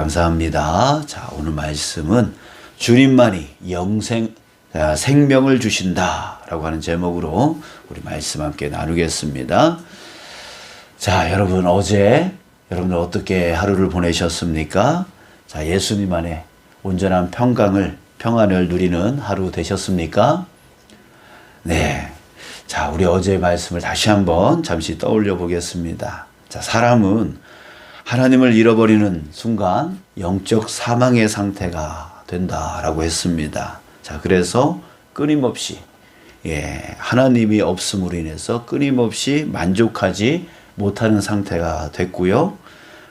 감사합니다. 자, 오늘 말씀은 주님만이 생명을 주신다 라고 하는 제목으로 우리 말씀 함께 나누겠습니다. 자, 여러분 어제 여러분들 어떻게 하루를 보내셨습니까? 자, 예수님 안에 온전한 평안을 누리는 하루 되셨습니까? 네. 자, 우리 어제의 말씀을 다시 한번 잠시 떠올려 보겠습니다. 자, 사람은 하나님을 잃어버리는 순간 영적 사망의 상태가 된다라고 했습니다. 자, 그래서 끊임없이 하나님이 없음으로 인해서 끊임없이 만족하지 못하는 상태가 됐고요.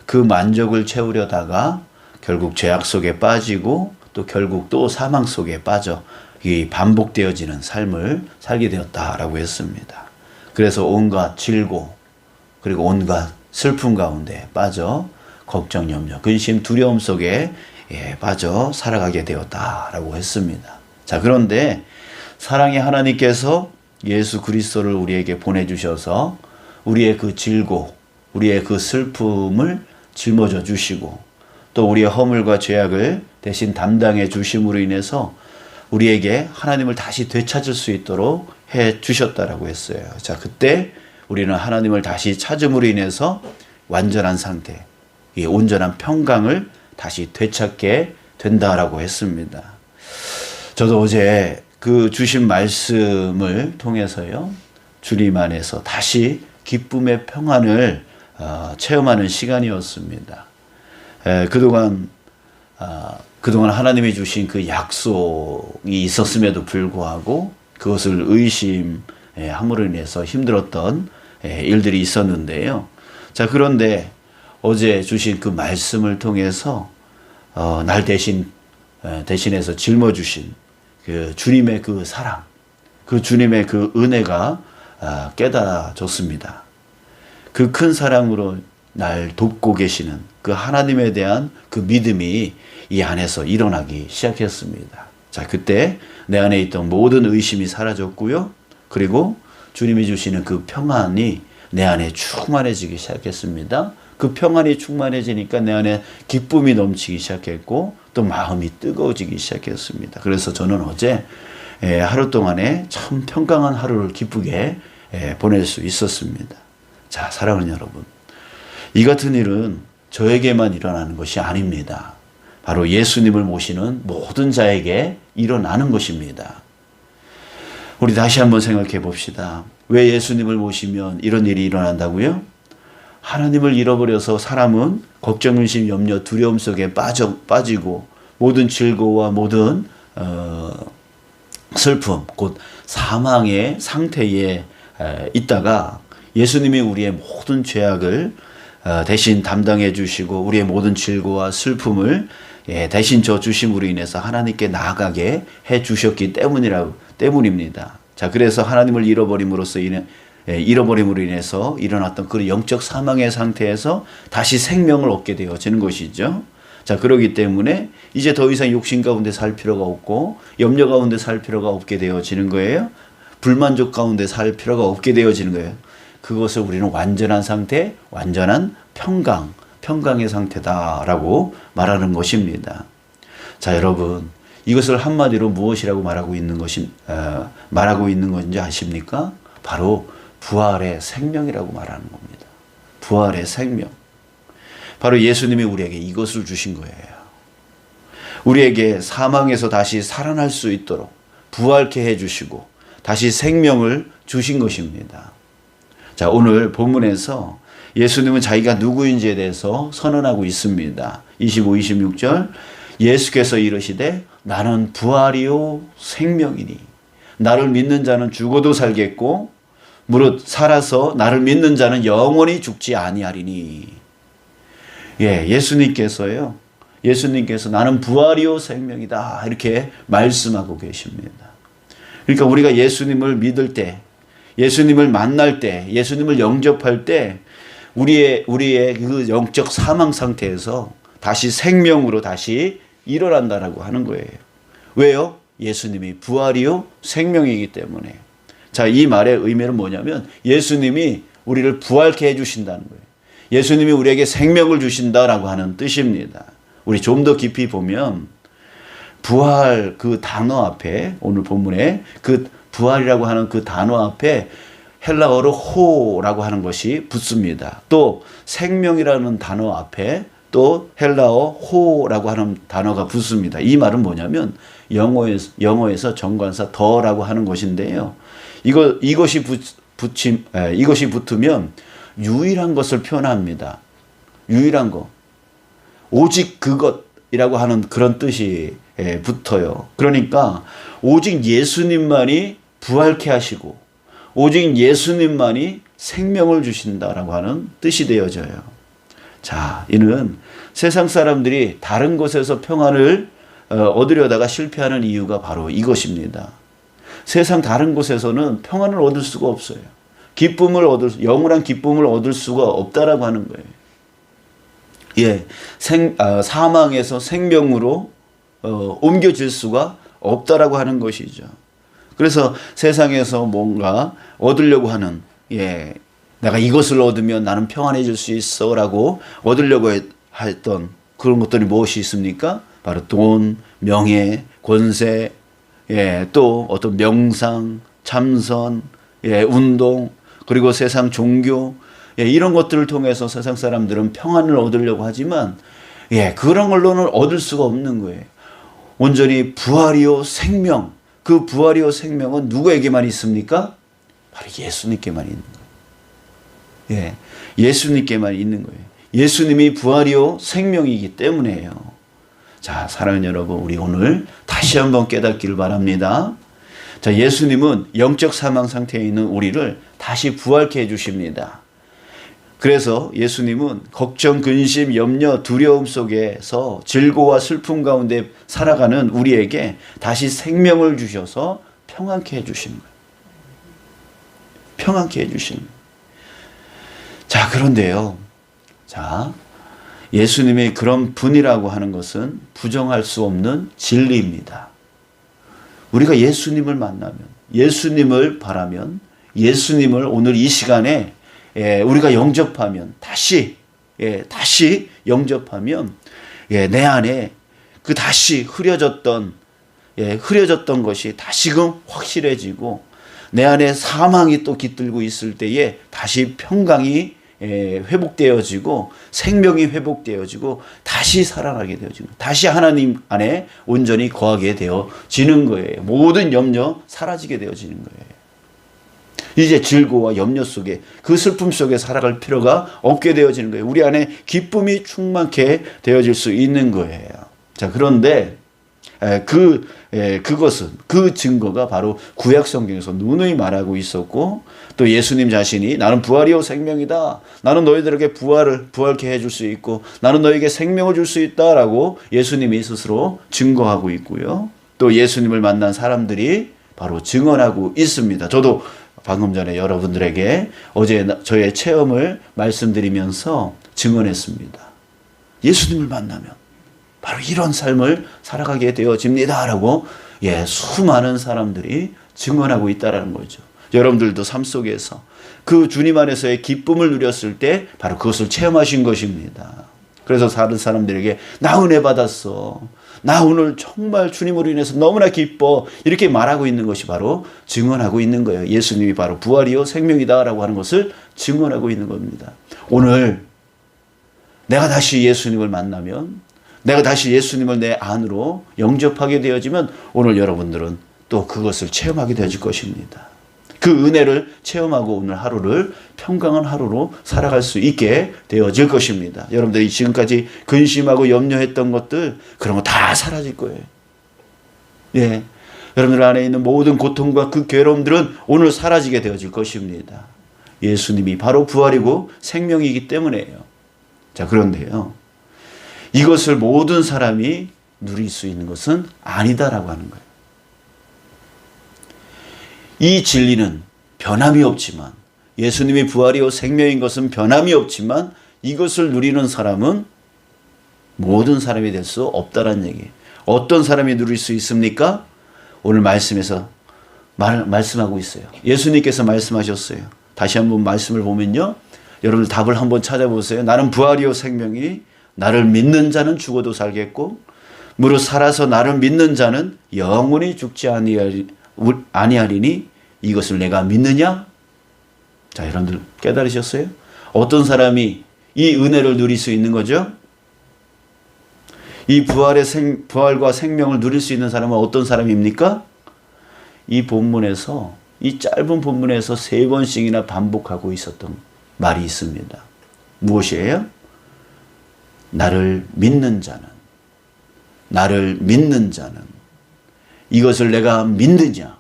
그 만족을 채우려다가 결국 죄악 속에 빠지고 또 결국 또 사망 속에 빠져 이 반복되어지는 삶을 살게 되었다라고 했습니다. 그래서 온갖 질고 그리고 온갖 슬픔 가운데 빠져 걱정, 염려, 근심, 두려움 속에 빠져 살아가게 되었다라고 했습니다. 자, 그런데 사랑의 하나님께서 예수 그리스도를 우리에게 보내주셔서 우리의 그 질고 우리의 그 슬픔을 짊어져 주시고 또 우리의 허물과 죄악을 대신 담당해 주심으로 인해서 우리에게 하나님을 다시 되찾을 수 있도록 해 주셨다라고 했어요. 자, 그때 우리는 하나님을 다시 찾음으로 인해서 완전한 상태, 이 온전한 평강을 다시 되찾게 된다라고 했습니다. 저도 어제 그 주신 말씀을 통해서요, 주님 안에서 다시 기쁨의 평안을 체험하는 시간이었습니다. 그동안 하나님이 주신 그 약속이 있었음에도 불구하고 그것을 의심함으로 인해서 힘들었던 일들이 있었는데요. 자, 그런데 어제 주신 그 말씀을 통해서 날 대신해서 짊어주신 그 주님의 그 사랑, 그 주님의 그 은혜가 깨달아졌습니다. 그 큰 사랑으로 날 돕고 계시는 그 하나님에 대한 그 믿음이 이 안에서 일어나기 시작했습니다. 자, 그때 내 안에 있던 모든 의심이 사라졌고요. 그리고 주님이 주시는 그 평안이 내 안에 충만해지기 시작했습니다. 그 평안이 충만해지니까 내 안에 기쁨이 넘치기 시작했고 또 마음이 뜨거워지기 시작했습니다. 그래서 저는 어제 하루 동안에 참 평강한 하루를 기쁘게 보낼 수 있었습니다. 자, 사랑하는 여러분, 이 같은 일은 저에게만 일어나는 것이 아닙니다. 바로 예수님을 모시는 모든 자에게 일어나는 것입니다. 우리 다시 한번 생각해 봅시다. 왜 예수님을 모시면 이런 일이 일어난다고요? 하나님을 잃어버려서 사람은 걱정, 근심, 염려, 두려움 속에 빠지고 모든 즐거움과 모든 슬픔, 곧 사망의 상태에 있다가 예수님이 우리의 모든 죄악을 대신 담당해 주시고 우리의 모든 질고와 슬픔을 대신 져 주심으로 인해서 하나님께 나아가게 해 주셨기 때문입니다. 자, 그래서 하나님을 잃어버림으로 인해서 일어났던 그 영적 사망의 상태에서 다시 생명을 얻게 되어지는 것이죠. 자, 그렇기 때문에 이제 더 이상 욕심 가운데 살 필요가 없고 염려 가운데 살 필요가 없게 되어지는 거예요. 불만족 가운데 살 필요가 없게 되어지는 거예요. 그것을 우리는 완전한 상태, 완전한 평강의 상태다라고 말하는 것입니다. 자, 여러분, 이것을 한마디로 무엇이라고 말하고 있는 건지 아십니까? 바로 부활의 생명이라고 말하는 겁니다. 부활의 생명. 바로 예수님이 우리에게 이것을 주신 거예요. 우리에게 사망에서 다시 살아날 수 있도록 부활케 해주시고 다시 생명을 주신 것입니다. 자, 오늘 본문에서 예수님은 자기가 누구인지에 대해서 선언하고 있습니다. 25, 26절 예수께서 이르시되 나는 부활이요 생명이니 나를 믿는 자는 죽어도 살겠고 무릇 살아서 나를 믿는 자는 영원히 죽지 아니하리니. 예수님께서 나는 부활이요 생명이다 이렇게 말씀하고 계십니다. 그러니까 우리가 예수님을 믿을 때, 예수님을 만날 때, 예수님을 영접할 때 우리의 그 영적 사망 상태에서 다시 생명으로 다시 일어난다라고 하는 거예요. 왜요? 예수님이 부활이요 생명이기 때문에. 자, 이 말의 의미는 뭐냐면 예수님이 우리를 부활케 해주신다는 거예요. 예수님이 우리에게 생명을 주신다라고 하는 뜻입니다. 우리 좀 더 깊이 보면 부활 그 단어 앞에 오늘 본문에 그 부활이라고 하는 그 단어 앞에 헬라어로 호라고 하는 것이 붙습니다. 또 생명이라는 단어 앞에 또 헬라어 호라고 하는 단어가 붙습니다. 이 말은 뭐냐면 영어에서 정관사 더라고 하는 것인데요. 이것이 붙으면 유일한 것을 표현합니다. 유일한 것. 오직 그것이라고 하는 그런 뜻이 붙어요. 그러니까 오직 예수님만이 부활케 하시고 오직 예수님만이 생명을 주신다라고 하는 뜻이 되어져요. 자, 이는 세상 사람들이 다른 곳에서 평안을 얻으려다가 실패하는 이유가 바로 이것입니다. 세상 다른 곳에서는 평안을 얻을 수가 없어요. 영원한 기쁨을 얻을 수가 없다라고 하는 거예요. 예, 사망에서 생명으로 옮겨질 수가 없다라고 하는 것이죠. 그래서 세상에서 뭔가 얻으려고 하는, 내가 이것을 얻으면 나는 평안해질 수 있어라고 얻으려고 했던 그런 것들이 무엇이 있습니까? 바로 돈, 명예, 권세, 또 어떤 명상, 참선, 운동, 그리고 세상 종교, 이런 것들을 통해서 세상 사람들은 평안을 얻으려고 하지만, 그런 걸로는 얻을 수가 없는 거예요. 온전히 부활이요 생명, 그 부활이요 생명은 누구에게만 있습니까? 바로 예수님께만 있는 거예요. 예수님께만 있는 거예요. 예수님이 부활이요 생명이기 때문에요. 자, 사랑하는 여러분, 우리 오늘 다시 한번 깨닫기를 바랍니다. 자, 예수님은 영적 사망 상태에 있는 우리를 다시 부활케 해주십니다. 그래서 예수님은 걱정, 근심, 염려, 두려움 속에서 즐거움과 슬픔 가운데 살아가는 우리에게 다시 생명을 주셔서 평안케 해주신 거예요. 평안케 해주신 거예요. 자, 그런데요. 자, 예수님의 그런 분이라고 하는 것은 부정할 수 없는 진리입니다. 우리가 예수님을 만나면, 예수님을 바라면, 예수님을 오늘 이 시간에 우리가 영접하면, 다시 영접하면, 내 안에 그 다시 흐려졌던 것이 다시금 확실해지고, 내 안에 사망이 또 깃들고 있을 때에 다시 평강이 회복되어지고, 생명이 회복되어지고, 다시 살아나게 되어지고, 다시 하나님 안에 온전히 거하게 되어지는 거예요. 모든 염려 사라지게 되어지는 거예요. 이제 즐거움과 염려 속에, 그 슬픔 속에 살아갈 필요가 없게 되어지는 거예요. 우리 안에 기쁨이 충만케 되어질 수 있는 거예요. 자, 그런데 그것은, 그 증거가 바로 구약 성경에서 누누이 말하고 있었고, 또 예수님 자신이 나는 부활이요 생명이다, 나는 너희들에게 부활케 해줄 수 있고, 나는 너에게 생명을 줄 수 있다라고 예수님이 스스로 증거하고 있고요. 또 예수님을 만난 사람들이 바로 증언하고 있습니다. 저도 방금 전에 여러분들에게 어제 저의 체험을 말씀드리면서 증언했습니다. 예수님을 만나면 바로 이런 삶을 살아가게 되어집니다라고 수많은 사람들이 증언하고 있다라는 거죠. 여러분들도 삶 속에서 그 주님 안에서의 기쁨을 누렸을 때 바로 그것을 체험하신 것입니다. 그래서 다른 사람들에게 나 은혜 받았어, 나 오늘 정말 주님으로 인해서 너무나 기뻐, 이렇게 말하고 있는 것이 바로 증언하고 있는 거예요. 예수님이 바로 부활이요 생명이다라고 하는 것을 증언하고 있는 겁니다. 오늘 내가 다시 예수님을 만나면, 내가 다시 예수님을 내 안으로 영접하게 되어지면 오늘 여러분들은 또 그것을 체험하게 되어질 것입니다. 그 은혜를 체험하고 오늘 하루를 평강한 하루로 살아갈 수 있게 되어질 것입니다. 여러분들이 지금까지 근심하고 염려했던 것들, 그런 거 다 사라질 거예요. 여러분들 안에 있는 모든 고통과 그 괴로움들은 오늘 사라지게 되어질 것입니다. 예수님이 바로 부활이고 생명이기 때문에요. 자, 그런데요, 이것을 모든 사람이 누릴 수 있는 것은 아니다라고 하는 거예요. 이 진리는 변함이 없지만, 예수님이 부활이요 생명인 것은 변함이 없지만, 이것을 누리는 사람은 모든 사람이 될 수 없다라는 얘기예요. 어떤 사람이 누릴 수 있습니까? 오늘 말씀에서 말씀하고 있어요. 예수님께서 말씀하셨어요. 다시 한번 말씀을 보면요, 여러분 답을 한번 찾아보세요. 나는 부활이요 생명이, 나를 믿는 자는 죽어도 살겠고 무릇 살아서 나를 믿는 자는 영원히 죽지 아니하리니 이것을 내가 믿느냐? 자, 여러분들 깨달으셨어요? 어떤 사람이 이 은혜를 누릴 수 있는 거죠? 이 부활과 생명을 누릴 수 있는 사람은 어떤 사람입니까? 이 본문에서, 이 짧은 본문에서 3번씩이나 반복하고 있었던 말이 있습니다. 무엇이에요? 나를 믿는 자는, 나를 믿는 자는, 이것을 내가 믿느냐?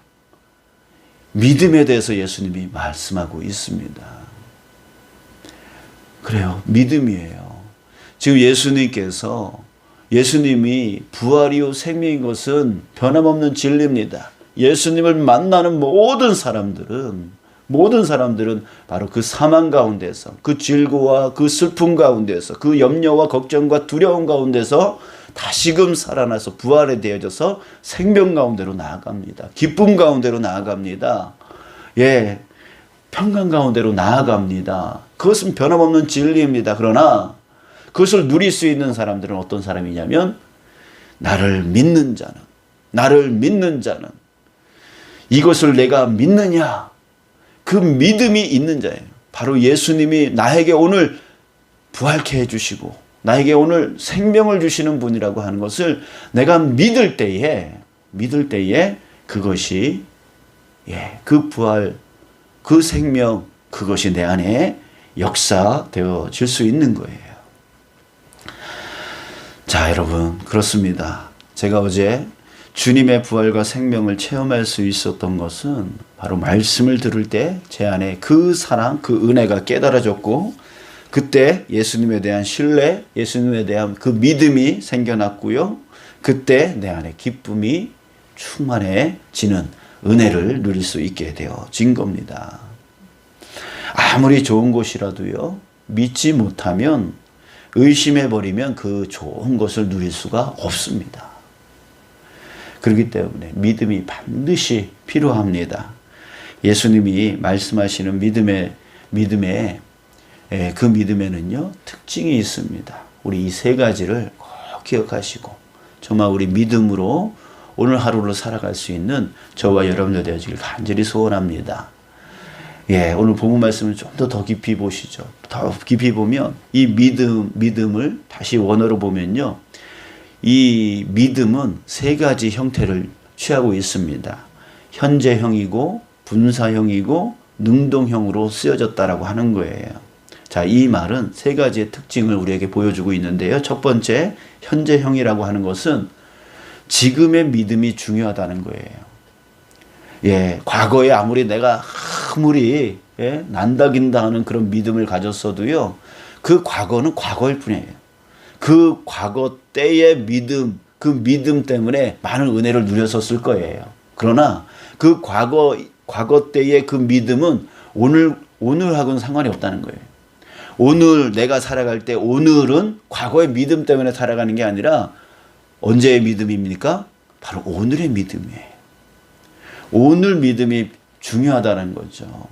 믿음에 대해서 예수님이 말씀하고 있습니다. 그래요. 믿음이에요. 지금 예수님이 부활이요 생명인 것은 변함없는 진리입니다. 예수님을 만나는 모든 사람들은 바로 그 사망 가운데서, 그 질고와 그 슬픔 가운데서, 그 염려와 걱정과 두려움 가운데서 다시금 살아나서 부활에 되어져서 생명 가운데로 나아갑니다. 기쁨 가운데로 나아갑니다. 예, 평강 가운데로 나아갑니다. 그것은 변함없는 진리입니다. 그러나 그것을 누릴 수 있는 사람들은 어떤 사람이냐면 나를 믿는 자는 이것을 내가 믿느냐? 그 믿음이 있는 자예요. 바로 예수님이 나에게 오늘 부활케 해주시고 나에게 오늘 생명을 주시는 분이라고 하는 것을 내가 믿을 때에 그것이 그 부활, 그 생명, 그것이 내 안에 역사되어질 수 있는 거예요. 자, 여러분, 그렇습니다. 제가 어제 주님의 부활과 생명을 체험할 수 있었던 것은 바로 말씀을 들을 때 제 안에 그 사랑, 그 은혜가 깨달아졌고 그때 예수님에 대한 신뢰, 예수님에 대한 그 믿음이 생겨났고요. 그때 내 안에 기쁨이 충만해지는 은혜를 누릴 수 있게 되어진 겁니다. 아무리 좋은 곳이라도요, 믿지 못하면, 의심해버리면 그 좋은 것을 누릴 수가 없습니다. 그렇기 때문에 믿음이 반드시 필요합니다. 예수님이 말씀하시는 그 믿음에는요, 특징이 있습니다. 우리 이 3가지를 꼭 기억하시고, 정말 우리 믿음으로 오늘 하루를 살아갈 수 있는 저와 여러분들 되어지길 간절히 소원합니다. 예, 오늘 본문 말씀을 좀 더 깊이 보시죠. 더 깊이 보면 이 믿음을 다시 원어로 보면요. 이 믿음은 3가지 형태를 취하고 있습니다. 현재형이고 분사형이고 능동형으로 쓰여졌다라고 하는 거예요. 자, 이 말은 3가지의 특징을 우리에게 보여주고 있는데요. 첫 번째, 현재형이라고 하는 것은 지금의 믿음이 중요하다는 거예요. 예, 과거에 내가 아무리 난다긴다 하는 그런 믿음을 가졌어도요, 그 과거는 과거일 뿐이에요. 그 과거 때의 믿음, 그 믿음 때문에 많은 은혜를 누렸었을 거예요. 그러나 그 과거 때의 그 믿음은 오늘하고는 상관이 없다는 거예요. 오늘 내가 살아갈 때 오늘은 과거의 믿음 때문에 살아가는 게 아니라 언제의 믿음입니까? 바로 오늘의 믿음이에요. 오늘 믿음이 중요하다는 거죠.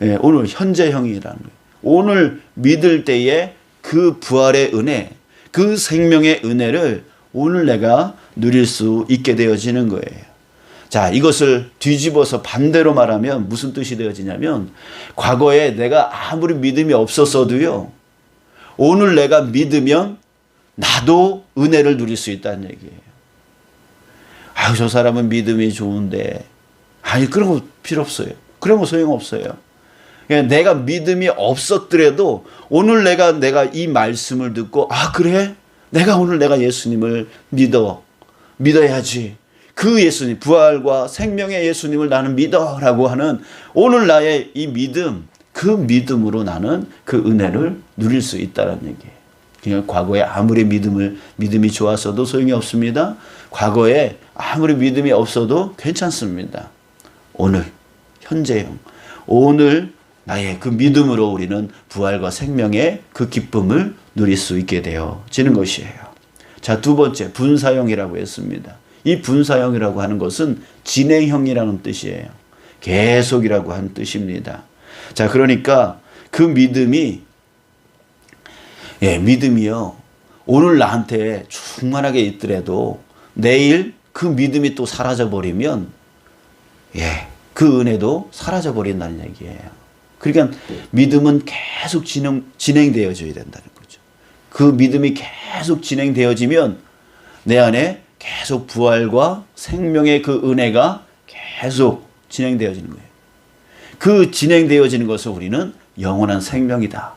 예, 오늘 현재형이라는 거예요. 오늘 믿을 때의 그 부활의 은혜, 그 생명의 은혜를 오늘 내가 누릴 수 있게 되어지는 거예요. 자, 이것을 뒤집어서 반대로 말하면 무슨 뜻이 되어지냐면, 과거에 내가 아무리 믿음이 없었어도요, 오늘 내가 믿으면 나도 은혜를 누릴 수 있다는 얘기예요. 아유, 저 사람은 믿음이 좋은데, 아니, 그런 거 필요 없어요. 그런 거 소용없어요. 내가 믿음이 없었더라도 오늘 내가 이 말씀을 듣고, 아, 그래? 내가 예수님을 믿어야지. 그 예수님, 부활과 생명의 예수님을 나는 믿어라고 하는 오늘 나의 이 믿음, 그 믿음으로 나는 그 은혜를 누릴 수 있다는 얘기예요. 그냥 과거에 아무리 믿음이 좋았어도 소용이 없습니다. 과거에 아무리 믿음이 없어도 괜찮습니다. 오늘, 현재형, 오늘 나의 그 믿음으로 우리는 부활과 생명의 그 기쁨을 누릴 수 있게 되어지는 것이에요. 자, 2번째, 분사형이라고 했습니다. 이 분사형이라고 하는 것은 진행형이라는 뜻이에요. 계속이라고 하는 뜻입니다. 자, 그러니까 그 믿음이요, 오늘 나한테 충만하게 있더라도 내일 그 믿음이 또 사라져 버리면 그 은혜도 사라져 버린다는 얘기예요. 그러니까 믿음은 계속 진행되어져야 된다는 거죠. 그 믿음이 계속 진행되어지면 내 안에 계속 부활과 생명의 그 은혜가 계속 진행되어지는 거예요. 그 진행되어지는 것을 우리는 영원한 생명이다.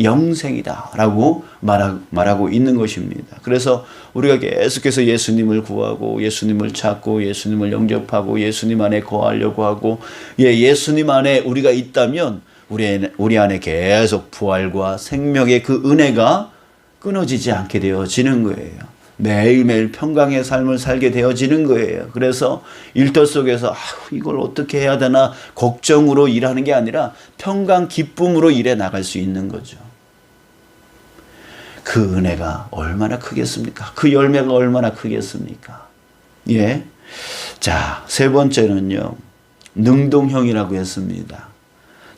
영생이다. 라고 말하고 있는 것입니다. 그래서 우리가 계속해서 예수님을 구하고 예수님을 찾고 예수님을 영접하고 예수님 안에 거하려고 하고 예수님 안에 우리가 있다면 우리 안에 계속 부활과 생명의 그 은혜가 끊어지지 않게 되어지는 거예요. 매일매일 평강의 삶을 살게 되어지는 거예요. 그래서 일터 속에서 이걸 어떻게 해야 되나 걱정으로 일하는 게 아니라 평강 기쁨으로 일해 나갈 수 있는 거죠. 그 은혜가 얼마나 크겠습니까? 그 열매가 얼마나 크겠습니까? 자, 세 번째는요. 능동형이라고 했습니다.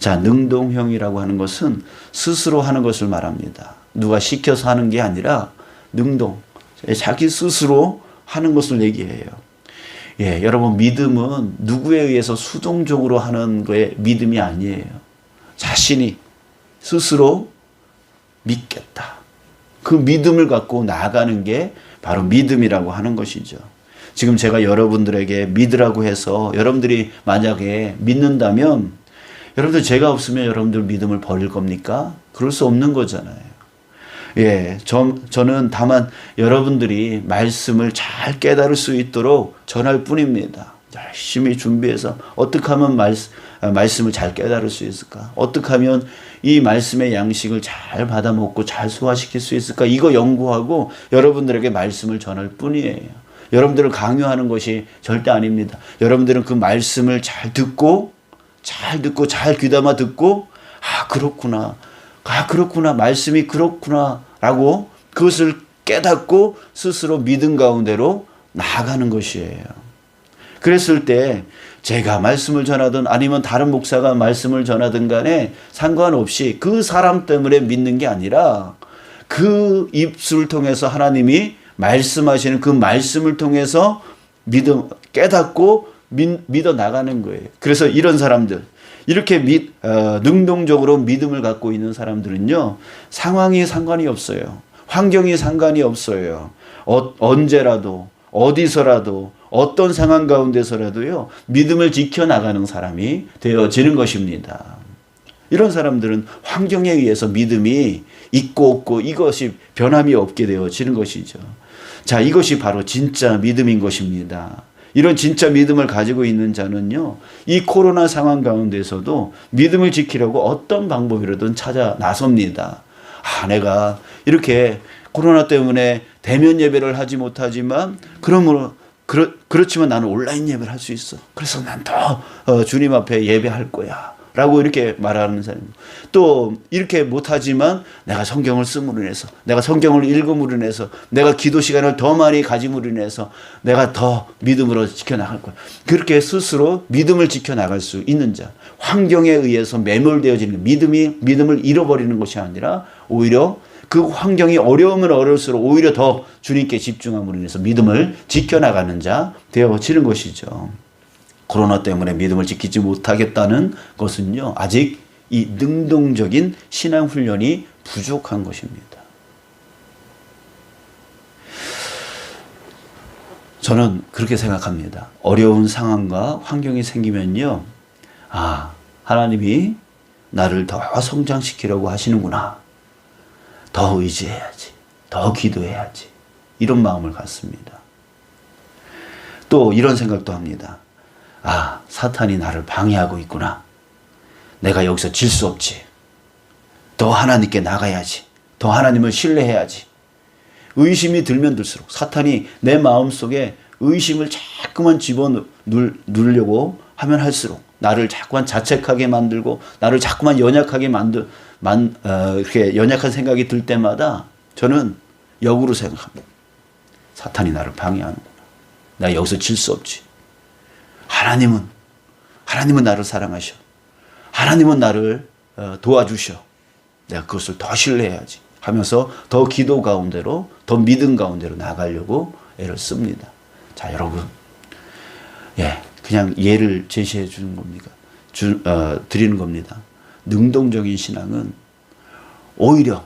자, 능동형이라고 하는 것은 스스로 하는 것을 말합니다. 누가 시켜서 하는 게 아니라 능동. 자기 스스로 하는 것을 얘기해요. 여러분 믿음은 누구에 의해서 수동적으로 하는 거에 믿음이 아니에요. 자신이 스스로 믿겠다. 그 믿음을 갖고 나아가는 게 바로 믿음이라고 하는 것이죠. 지금 제가 여러분들에게 믿으라고 해서 여러분들이 만약에 믿는다면 여러분들 제가 없으면 여러분들 믿음을 버릴 겁니까? 그럴 수 없는 거잖아요. 저는 다만 여러분들이 말씀을 잘 깨달을 수 있도록 전할 뿐입니다. 열심히 준비해서 어떻게 하면 말씀을 잘 깨달을 수 있을까? 어떻게 하면 이 말씀의 양식을 잘 받아먹고 잘 소화시킬 수 있을까? 이거 연구하고 여러분들에게 말씀을 전할 뿐이에요. 여러분들을 강요하는 것이 절대 아닙니다. 여러분들은 그 말씀을 잘 듣고 잘 귀담아 듣고 그렇구나. 말씀이 그렇구나. 라고 그것을 깨닫고 스스로 믿음 가운데로 나아가는 것이에요. 그랬을 때 제가 말씀을 전하든 아니면 다른 목사가 말씀을 전하든 간에 상관없이 그 사람 때문에 믿는 게 아니라 그 입술을 통해서 하나님이 말씀하시는 그 말씀을 통해서 깨닫고 믿어 나가는 거예요. 그래서 이런 사람들, 이렇게 능동적으로 믿음을 갖고 있는 사람들은요, 상황이 상관이 없어요. 환경이 상관이 없어요. 언제라도, 어디서라도, 어떤 상황 가운데서라도요, 믿음을 지켜나가는 사람이 되어지는 것입니다. 이런 사람들은 환경에 의해서 믿음이 있고 없고 이것이 변함이 없게 되어지는 것이죠. 자, 이것이 바로 진짜 믿음인 것입니다. 이런 진짜 믿음을 가지고 있는 자는요, 이 코로나 상황 가운데서도 믿음을 지키려고 어떤 방법이라든 찾아 나섭니다. 내가 이렇게 코로나 때문에 대면 예배를 하지 못하지만 그렇지만 나는 온라인 예배를 할 수 있어. 그래서 난 더 주님 앞에 예배할 거야. 라고 이렇게 말하는 사람. 또 이렇게 못하지만 내가 성경을 씀으로 인해서, 내가 성경을 읽음으로 인해서, 내가 기도 시간을 더 많이 가짐으로 인해서 내가 더 믿음으로 지켜나갈 거야. 그렇게 스스로 믿음을 지켜나갈 수 있는 자. 환경에 의해서 매몰되어지는 믿음을 잃어버리는 것이 아니라 오히려 그 환경이 어려우면 어려울수록 오히려 더 주님께 집중함으로 인해서 믿음을 지켜나가는 자 되어지는 것이죠. 코로나 때문에 믿음을 지키지 못하겠다는 것은요, 아직 이 능동적인 신앙 훈련이 부족한 것입니다. 저는 그렇게 생각합니다. 어려운 상황과 환경이 생기면요, 하나님이 나를 더 성장시키려고 하시는구나. 더 의지해야지. 더 기도해야지. 이런 마음을 갖습니다. 또 이런 생각도 합니다. 사탄이 나를 방해하고 있구나. 내가 여기서 질 수 없지. 더 하나님께 나가야지. 더 하나님을 신뢰해야지. 의심이 들면 들수록 사탄이 내 마음속에 의심을 자꾸만 집어넣으려고 하면 할수록 나를 자꾸만 자책하게 만들고 나를 자꾸만 연약하게 이렇게 연약한 생각이 들 때마다 저는 역으로 생각합니다. 사탄이 나를 방해하는구나. 나 여기서 질 수 없지. 하나님은 나를 사랑하셔. 하나님은 나를 도와주셔. 내가 그것을 더 신뢰해야지. 하면서 더 기도 가운데로, 더 믿음 가운데로 나가려고 애를 씁니다. 자, 여러분. 예, 그냥 예를 제시해 주는 겁니다. 드리는 겁니다. 능동적인 신앙은 오히려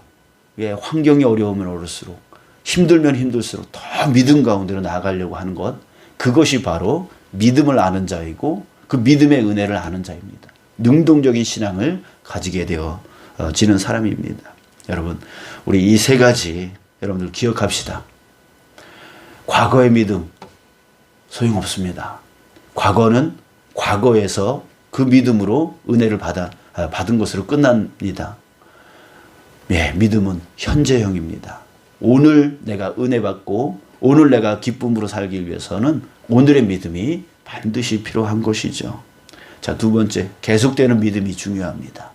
환경이 어려우면 어려울수록, 힘들면 힘들수록 더 믿음 가운데로 나아가려고 하는 것, 그것이 바로 믿음을 아는 자이고 그 믿음의 은혜를 아는 자입니다. 능동적인 신앙을 가지게 되어지는 사람입니다. 여러분, 우리 이 세 가지 여러분들 기억합시다. 과거의 믿음 소용없습니다. 과거는 과거에서 그 믿음으로 은혜를 받은 것으로 끝납니다. 예, 믿음은 현재형입니다. 오늘 내가 은혜 받고 오늘 내가 기쁨으로 살기 위해서는 오늘의 믿음이 반드시 필요한 것이죠. 자, 두 번째, 계속되는 믿음이 중요합니다.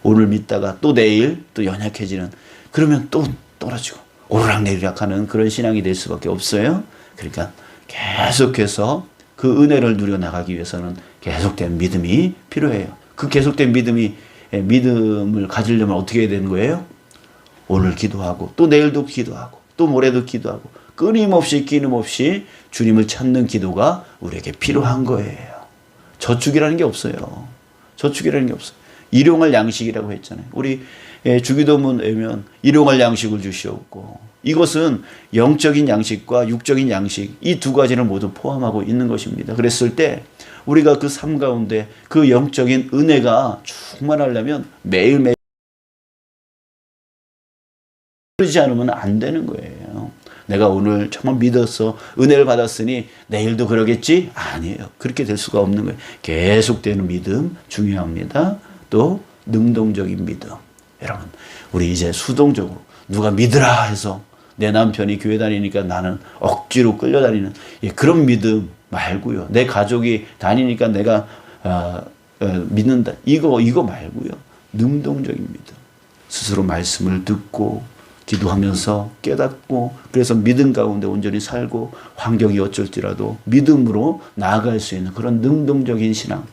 오늘 믿다가 또 내일 또 연약해지는, 그러면 또 떨어지고 오르락내리락 하는 그런 신앙이 될 수밖에 없어요. 그러니까 계속해서 그 은혜를 누려 나가기 위해서는 계속된 믿음이 필요해요. 그 계속된 믿음을 가지려면 어떻게 해야 되는 거예요? 오늘 기도하고 또 내일도 기도하고 또 모레도 기도하고 끊임없이 주님을 찾는 기도가 우리에게 필요한 거예요. 저축이라는 게 없어요. 저축이라는 게 없어요. 일용할 양식이라고 했잖아요. 우리 주기도문 외면 일용할 양식을 주시옵고, 이것은 영적인 양식과 육적인 양식, 이 두 가지를 모두 포함하고 있는 것입니다. 그랬을 때 우리가 그 삶 가운데 그 영적인 은혜가 충만하려면 매일매일 그러지 않으면 안 되는 거예요. 내가 오늘 정말 믿어서 은혜를 받았으니 내일도 그러겠지? 아니에요. 그렇게 될 수가 없는 거예요. 계속되는 믿음 중요합니다. 또 능동적인 믿음. 여러분, 우리 이제 수동적으로 누가 믿으라 해서 내 남편이 교회 다니니까 나는 억지로 끌려다니는 그런 믿음 말고요. 내 가족이 다니니까 내가 믿는다. 이거 말고요. 능동적인 믿음. 스스로 말씀을 듣고 기도하면서 깨닫고, 그래서 믿음 가운데 온전히 살고 환경이 어쩔지라도 믿음으로 나아갈 수 있는 그런 능동적인 신앙.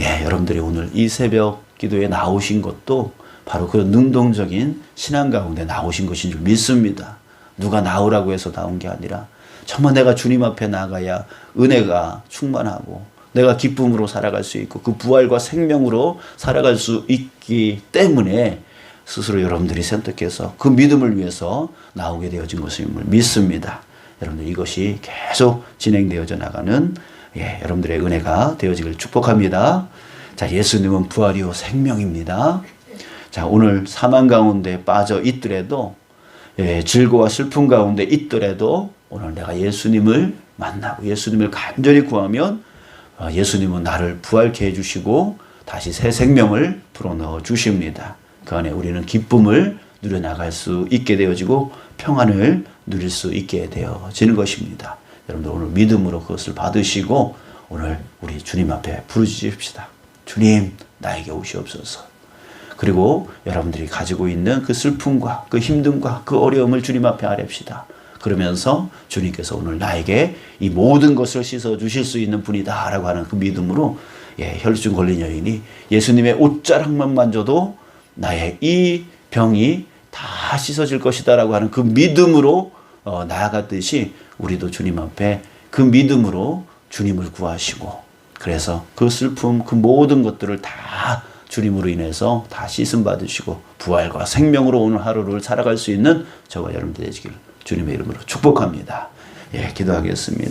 예, 여러분들이 오늘 이 새벽 기도에 나오신 것도 바로 그 능동적인 신앙 가운데 나오신 것인 줄 믿습니다. 누가 나오라고 해서 나온 게 아니라 정말 내가 주님 앞에 나가야 은혜가 충만하고 내가 기쁨으로 살아갈 수 있고 그 부활과 생명으로 살아갈 수 있기 때문에 스스로 여러분들이 선택해서 그 믿음을 위해서 나오게 되어진 것임을 믿습니다. 여러분들 이것이 계속 진행되어져 나가는 여러분들의 은혜가 되어지길 축복합니다. 자, 예수님은 부활이요 생명입니다. 자, 오늘 사망 가운데 빠져 있더라도, 즐거워 슬픔 가운데 있더라도 오늘 내가 예수님을 만나고 예수님을 간절히 구하면 예수님은 나를 부활케 해주시고 다시 새 생명을 불어넣어 주십니다. 그 안에 우리는 기쁨을 누려나갈 수 있게 되어지고 평안을 누릴 수 있게 되어지는 것입니다. 여러분들 오늘 믿음으로 그것을 받으시고 오늘 우리 주님 앞에 부르짖읍시다. 주님, 나에게 오시옵소서. 그리고 여러분들이 가지고 있는 그 슬픔과 그 힘듦과 그 어려움을 주님 앞에 아뢰읍시다. 그러면서 주님께서 오늘 나에게 이 모든 것을 씻어 주실 수 있는 분이다 라고 하는 그 믿음으로 혈증 걸린 여인이 예수님의 옷자락만 만져도 나의 이 병이 다 씻어질 것이다 라고 하는 그 믿음으로 나아갔듯이 우리도 주님 앞에 그 믿음으로 주님을 구하시고, 그래서 그 슬픔 그 모든 것들을 다 주님으로 인해서 다 씻음 받으시고 부활과 생명으로 오늘 하루를 살아갈 수 있는 저와 여러분들 되시기를 주님의 이름으로 축복합니다. 기도하겠습니다.